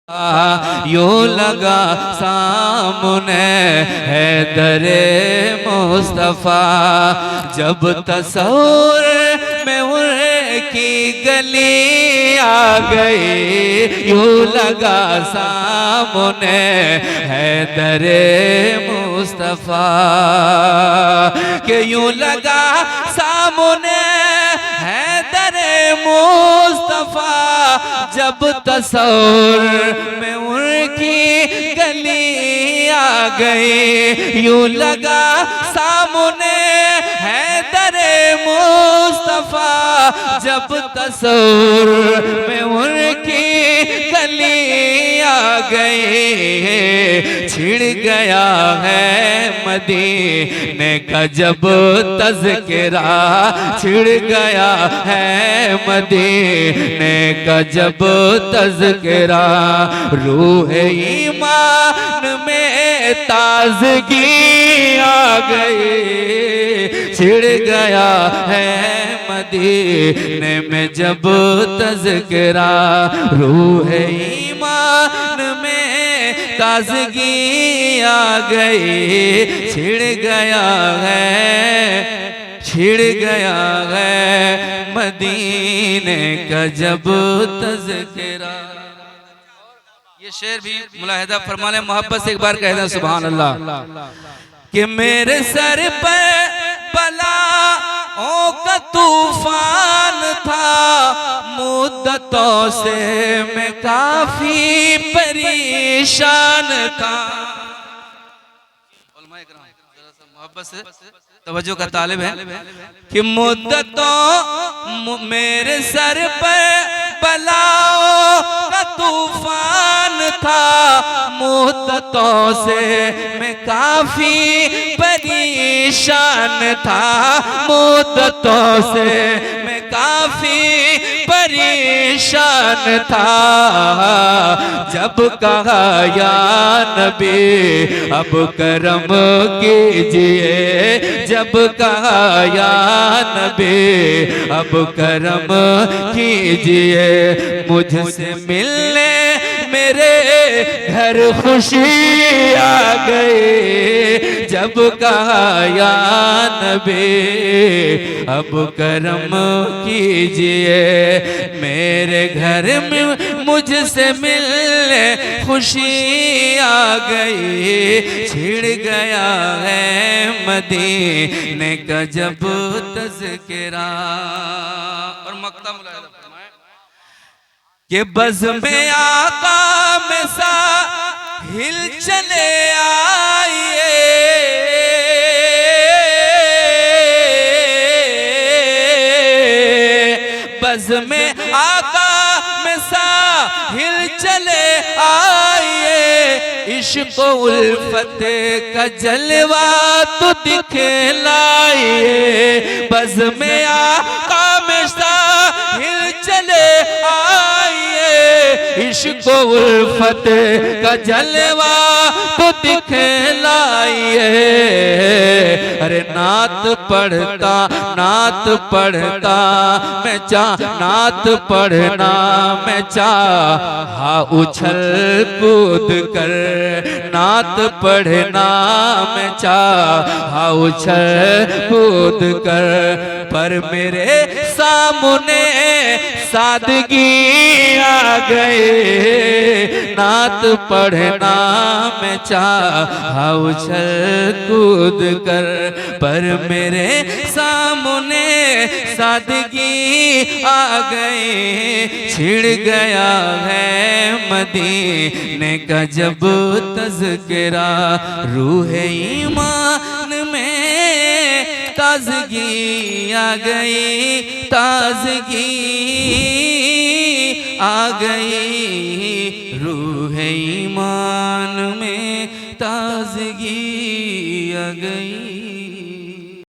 यूं लगा सामने है दरे मुस्तफा, जब तस्वुर में उनकी गली आ गई। यूं लगा सामने है दरे मुस्तफा, के यूं लगा सामने है दरे मुस्तफा, जब तस्वुर में उनकी गली आ गई। यूं लगा सामने है दरे मुस्तफा, जब तस्वुर में उनकी गली आ गई। छिड़ गया है मदीने का जब तज़किरा, छिड़ गया है मदीने का जब तज़किरा, रूह ईमान में ताज़गी आ गई। छिड़ गया है मदीने में जब तज़किरा, रूह ईमान में ताज़गी आ गई। छिड़ गया है मदीने का जब तज़किरा। ये शेर भी मुलाहिदा फरमाने, मोहब्बत से एक बार कह दें सुभान अल्लाह। कि मेरे सर पर बलाओं का तूफान था, मुद्दतों से मैं काफी परेशान था। मोहब्बत से तवज्जो का तालिब है कि मुद्दतों मेरे सर पर बलाओं का तूफान था, मुद्दतों से मैं काफी परेशान था, मुद्दतों से मैं काफी परेशान था। जब कहा या नबी अब करम कीजिए, जब कहा या नबी अब करम कीजिए, मुझसे मिलने मेरे घर खुशी आ गई। जब कहा या नबी अब करम कीजिए, मेरे घर में मुझसे मिलने खुशी आ गई। छिड़ गया है मदीने का जब तज़किरा। और मक्ता मुलाहिदा फरमाए कि बज़ में आका में साहिल चले आइए, बज़ में आका में साहिल चले आइए, इश्क़ उल्फत का जलवा तो दिखलाइए। बज़ में आका में साहिल चले आइए, इश्क़ उल्फत का जलवा तो दिखलाइए। अरे नात पढ़ता मैं नात पढ़ना मैं चाहा उछल कूद कर, नात पढ़ना मैं चाहा उछल कूद कर, पर मेरे सामने सादगी आ गए। नात पढ़ना मैं चाहा उछल कूद कर, पर मेरे सामने सादगी आ गए। छिड़ गया है मदीने का जब तज़किरा, रूह ईमान में ताज़गी आ गई, ताज़गी आ गई। रूह ईमान में ताज़गी आ गई।